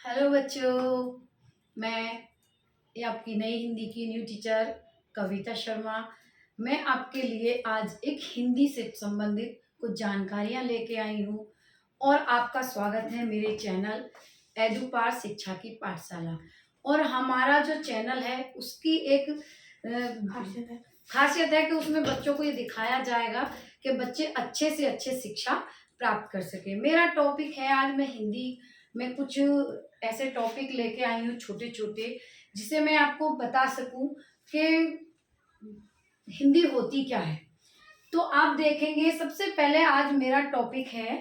Hello बच्चों, मैं ये आपकी नई हिंदी की न्यू टीचर कविता शर्मा। मैं आपके लिए आज एक हिंदी से संबंधित कुछ जानकारियां लेके आई हूँ और आपका स्वागत है मेरे चैनल एडुपार शिक्षा की पाठशाला। और हमारा जो चैनल है उसकी एक खासियत है कि उसमें बच्चों को ये दिखाया जाएगा कि बच्चे अच्छे से अच्छे शिक्षा प्राप्त कर सके। मेरा टॉपिक है, आज मैं हिंदी में कुछ ऐसे टॉपिक लेके आई हूँ छोटे छोटे, जिसे मैं आपको बता सकूं कि हिंदी होती क्या है। तो आप देखेंगे, सबसे पहले आज मेरा टॉपिक है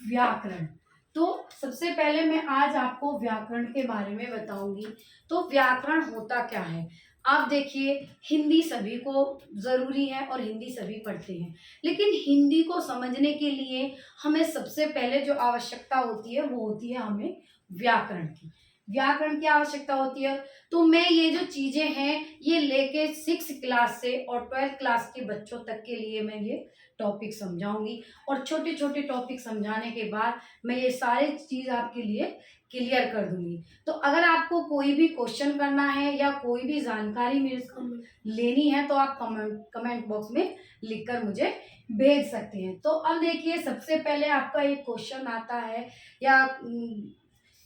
व्याकरण। तो सबसे पहले मैं आज आपको व्याकरण के बारे में बताऊंगी। तो व्याकरण होता क्या है। आप देखिए, हिंदी सभी को जरूरी है और हिंदी सभी पढ़ते हैं, लेकिन हिंदी को समझने के लिए हमें सबसे पहले जो आवश्यकता होती है वो होती है हमें व्याकरण की। व्याकरण की आवश्यकता होती है। तो मैं ये जो चीजें हैं ये लेके 6 क्लास से और 12 क्लास के बच्चों तक के लिए मैं ये टॉपिक समझाऊंगी, और छोटे छोटे टॉपिक समझाने के बाद मैं ये सारे चीज आपके लिए क्लियर कर दूंगी। तो अगर आपको कोई भी क्वेश्चन करना है या कोई भी जानकारी मेरे से लेनी है तो आप कमेंट बॉक्स में लिखकर मुझे भेज सकते हैं। तो अब देखिए, सबसे पहले आपका एक क्वेश्चन आता है या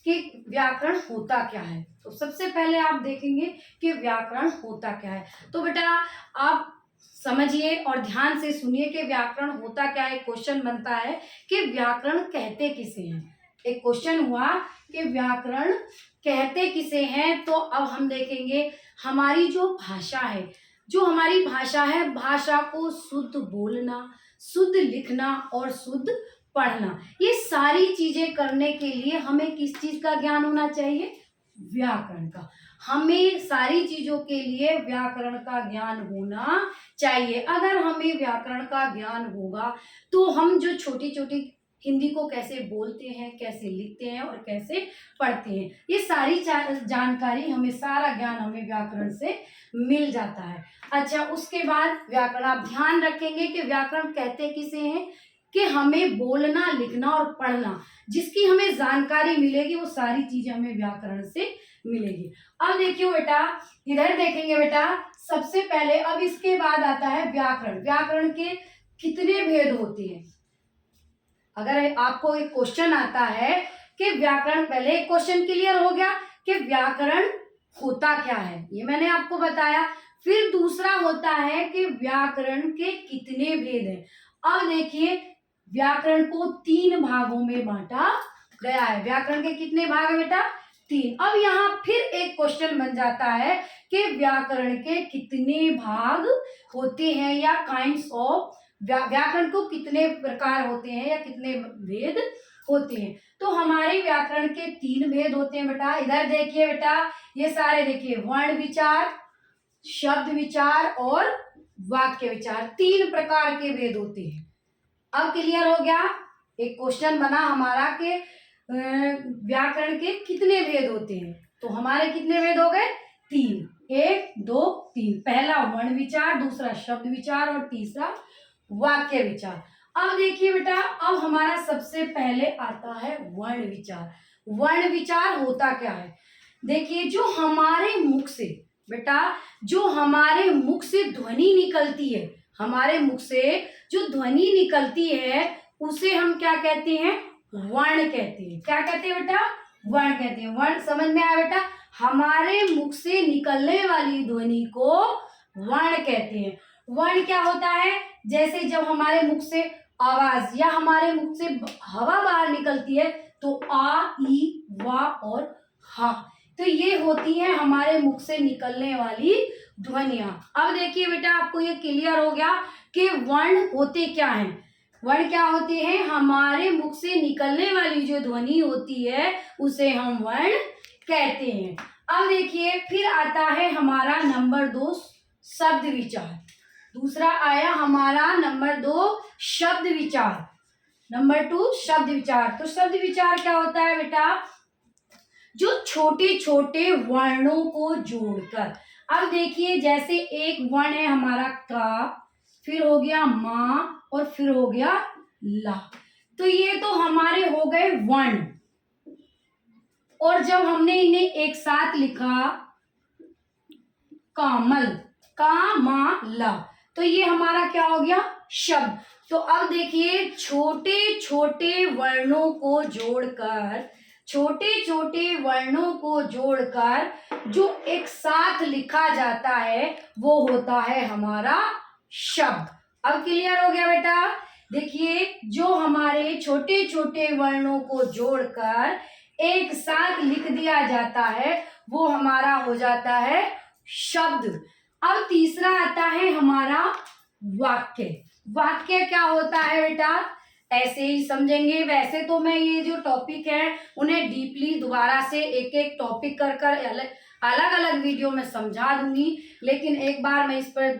कि व्याकरण होता क्या है। तो सबसे पहले आप देखेंगे कि व्याकरण होता क्या है। तो बेटा आप समझिए और ध्यान से सुनिए कि व्याकरण होता क्या है। क्वेश्चन बनता है कि व्याकरण कहते किसे हैं। एक क्वेश्चन हुआ कि व्याकरण कहते किसे हैं। तो अब हम देखेंगे, हमारी जो भाषा है, जो हमारी भाषा है, भाषा को शुद्ध बोलना, शुद्ध लिखना और शुद्ध पढ़ना, ये सारी चीजें करने के लिए हमें किस चीज का ज्ञान होना चाहिए? व्याकरण का। हमें सारी चीजों के लिए व्याकरण का ज्ञान होना चाहिए। अगर हमें व्याकरण का ज्ञान होगा तो हम जो छोटी छोटी हिंदी को कैसे बोलते हैं, कैसे लिखते हैं और कैसे पढ़ते हैं, ये सारी जानकारी हमें, सारा ज्ञान हमें व्याकरण से मिल जाता है। अच्छा, उसके बाद व्याकरण आप ध्यान रखेंगे कि व्याकरण कहते किसे हैं कि हमें बोलना, लिखना और पढ़ना, जिसकी हमें जानकारी मिलेगी वो सारी चीजें हमें व्याकरण से मिलेगी। अब देखियो बेटा, इधर देखेंगे बेटा, सबसे पहले अब इसके बाद आता है व्याकरण। व्याकरण के कितने भेद होते हैं। अगर आपको एक क्वेश्चन आता है कि व्याकरण, पहले एक क्वेश्चन क्लियर हो गया कि व्याकरण होता क्या है, ये मैंने आपको बताया। फिर दूसरा होता है कि व्याकरण के कितने भेद हैं। अब देखिए, व्याकरण को 3 भागों में बांटा गया है। व्याकरण के कितने भाग है बेटा? 3। अब यहाँ फिर एक क्वेश्चन बन जाता है कि व्याकरण के कितने भाग होते हैं या काइंड्स ऑफ, व्याकरण को कितने प्रकार होते हैं या कितने भेद होते हैं। तो हमारे व्याकरण के 3 भेद होते हैं बेटा। इधर देखिए बेटा, ये सारे देखिए, वर्ण विचार, शब्द विचार और वाक्य विचार, 3 प्रकार के भेद होते हैं। अब क्लियर हो गया। एक क्वेश्चन बना हमारा कि व्याकरण के कितने भेद होते हैं। तो हमारे कितने भेद हो गए? 3, 1 2 3। पहला वर्ण विचार, दूसरा शब्द विचार और तीसरा वाक्य विचार। अब देखिए बेटा, अब हमारा सबसे पहले आता है वर्ण विचार। वर्ण विचार होता क्या है? देखिए, जो हमारे मुख से बेटा, जो हमारे मुख से ध्वनि निकलती है, हमारे मुख से जो ध्वनि निकलती है उसे हम क्या कहते हैं? वर्ण कहते हैं। क्या कहते हैं बेटा? वर्ण कहते हैं। वर्ण समझ में आया बेटा? हमारे मुख से निकलने वाली ध्वनि को वर्ण कहते हैं। वर्ण क्या होता है? जैसे जब हमारे मुख से आवाज या हमारे मुख से हवा बाहर निकलती है तो आ, ई, वा और हा, तो ये होती है हमारे मुख से निकलने वाली ध्वनियां। अब देखिए बेटा, आपको ये क्लियर हो गया कि वर्ण होते क्या हैं। वर्ण क्या होते हैं? हमारे मुख से निकलने वाली जो ध्वनि होती है उसे हम वर्ण कहते हैं। अब देखिए, फिर आता है हमारा नंबर 2 शब्द विचार। दूसरा आया हमारा नंबर 2 शब्द विचार। नंबर 2 शब्द विचार। तो शब्द विचार क्या होता है बेटा? जो छोटे छोटे वर्णों को जोड़कर, अब देखिए, जैसे एक वर्ण है हमारा का, फिर हो गया मा और फिर हो गया ला। तो ये तो हमारे हो गए वर्ण। और जब हमने इन्हें एक साथ लिखा कामल, कामाला, तो ये हमारा क्या हो गया? शब्द। तो अब देखिए, छोटे छोटे वर्णों को जोड़कर, छोटे छोटे वर्णों को जोड़कर जो एक साथ लिखा जाता है वो होता है हमारा शब्द। अब क्लियर हो गया बेटा? देखिए, जो हमारे छोटे छोटे वर्णों को जोड़कर एक साथ लिख दिया जाता है वो हमारा हो जाता है शब्द। अब तीसरा आता है हमारा वाक्य। वाक्य क्या होता है बेटा? ऐसे ही समझेंगे। वैसे तो मैं ये जो टॉपिक है उन्हें डीपली दोबारा से एक एक टॉपिक कर कर अलग अलग वीडियो में समझा दूंगी, लेकिन एक बार मैं इस पर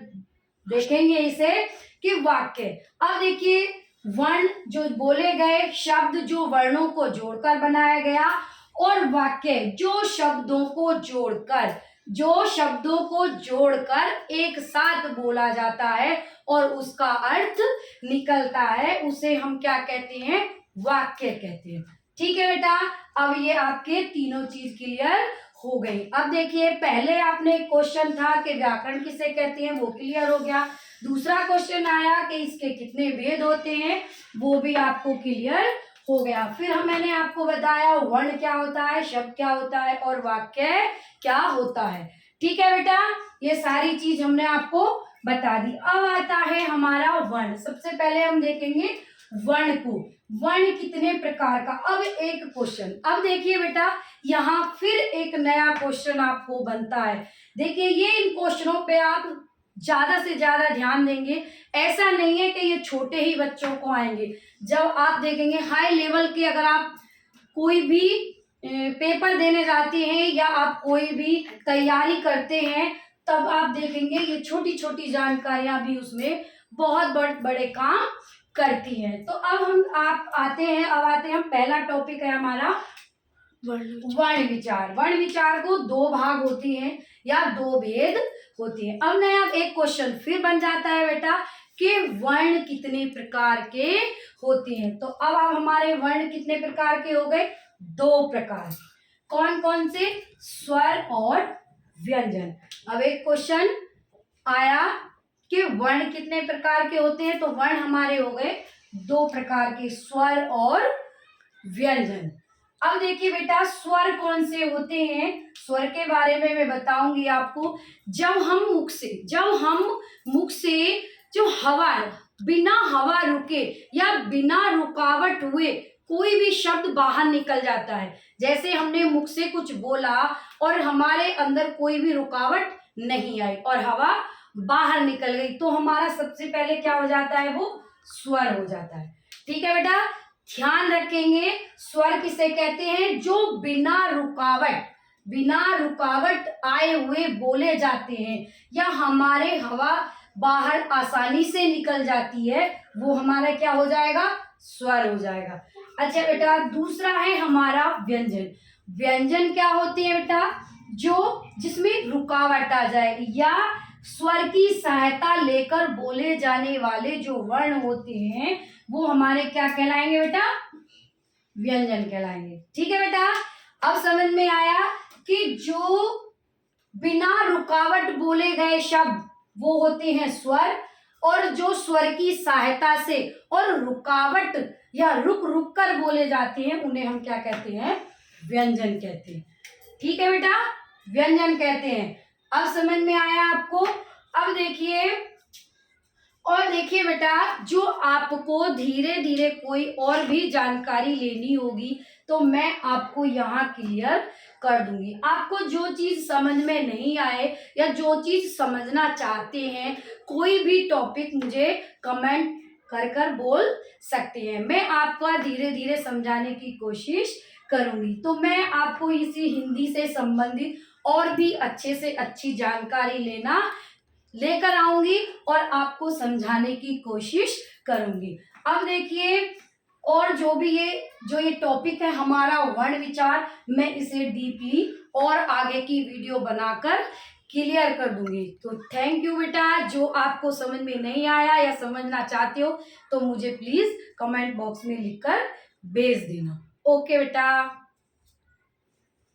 देखेंगे इसे कि वाक्य। अब देखिए, वर्ण जो बोले गए, शब्द जो वर्णों को जोड़कर बनाया गया, और वाक्य जो शब्दों को जोड़कर, जो शब्दों को जोड़कर एक साथ बोला जाता है और उसका अर्थ निकलता है, उसे हम क्या कहते हैं? वाक्य कहते हैं। ठीक है बेटा, अब ये आपके तीनों चीज क्लियर हो गई। अब देखिए, पहले आपने क्वेश्चन था कि व्याकरण किसे कहते हैं, वो क्लियर हो गया। दूसरा क्वेश्चन आया कि इसके कितने भेद होते हैं, वो भी आपको क्लियर हो गया। फिर मैंने आपको बताया वर्ण क्या होता है, शब्द क्या होता है और वाक्य क्या होता है। ठीक है बेटा, ये सारी चीज हमने आपको बता दी। अब आता है हमारा वर्ण। सबसे पहले हम देखेंगे वर्ण को। वर्ण कितने प्रकार का? अब एक क्वेश्चन, अब देखिए बेटा, यहाँ फिर एक नया क्वेश्चन आपको बनता है। देखिए, ये इन क्वेश्चनों पे आप ज्यादा से ज्यादा ध्यान देंगे। ऐसा नहीं है कि ये छोटे ही बच्चों को आएंगे। जब आप देखेंगे हाई लेवल के, अगर आप कोई भी पेपर देने जाते हैं या आप कोई भी तैयारी करते हैं, तब आप देखेंगे ये छोटी छोटी जानकारियां भी उसमें बहुत बड़े काम करती हैं। तो अब अब आते हैं पहला टॉपिक है हमारा वर्ण विचार। वर्ण विचार को दो भाग होती हैं या दो भेद होती हैं। अब नया एक क्वेश्चन फिर बन जाता है बेटा कि वर्ण कितने प्रकार के होते हैं। तो अब हमारे वर्ण कितने प्रकार के हो गए? दो प्रकार। कौन कौन से? स्वर और व्यंजन। अब एक क्वेश्चन आया कि वर्ण कितने प्रकार के होते हैं, तो वर्ण हमारे हो गए दो प्रकार के, स्वर और व्यंजन। अब देखिए बेटा, स्वर कौन से होते हैं, स्वर के बारे में मैं बताऊंगी आपको। जब हम मुख से जो हवा, बिना हवा रुके या बिना रुकावट हुए कोई भी शब्द बाहर निकल जाता है, जैसे हमने मुख से कुछ बोला और हमारे अंदर कोई भी रुकावट नहीं आई और हवा बाहर निकल गई, तो हमारा सबसे पहले क्या हो जाता है? वो स्वर हो जाता है। ठीक है बेटा, ध्यान रखेंगे, स्वर किसे कहते हैं? जो बिना रुकावट आए हुए बोले जाते हैं या हमारे हवा बाहर आसानी से निकल जाती है, वो हमारा क्या हो जाएगा? स्वर हो जाएगा। अच्छा बेटा, दूसरा है हमारा व्यंजन। व्यंजन क्या होते हैं बेटा? जिसमें रुकावट आ जाए या स्वर की सहायता लेकर बोले जाने वाले जो वर्ण होते हैं वो हमारे क्या कहलाएंगे बेटा? व्यंजन कहलाएंगे। ठीक है बेटा, अब समझ में आया कि जो बिना रुकावट बोले गए शब्द वो होते हैं स्वर, और जो स्वर की सहायता से और रुकावट या रुक रुक कर बोले जाते हैं उन्हें हम क्या कहते हैं? व्यंजन कहते हैं। ठीक है बेटा, व्यंजन कहते हैं। अब समझ में आया आपको? अब देखिए बेटा, जो आपको धीरे धीरे कोई और भी जानकारी लेनी होगी तो मैं आपको यहाँ क्लियर कर दूंगी। आपको जो चीज समझ में नहीं आए या जो चीज समझना चाहते हैं, कोई भी टॉपिक मुझे कमेंट कर बोल सकते हैं, मैं आपको धीरे धीरे समझाने की कोशिश करूंगी। तो मैं आपको इसी हिंदी से संबंधित और भी अच्छे से अच्छी जानकारी लेकर आऊंगी और आपको समझाने की कोशिश करूंगी। अब देखिए, और जो ये टॉपिक है हमारा वर्ण विचार, मैं इसे डीपली और आगे की वीडियो बनाकर क्लियर कर दूंगी। तो थैंक यू बेटा। जो आपको समझ में नहीं आया या समझना चाहते हो तो मुझे प्लीज कमेंट बॉक्स में लिखकर भेज देना। ओके बेटा।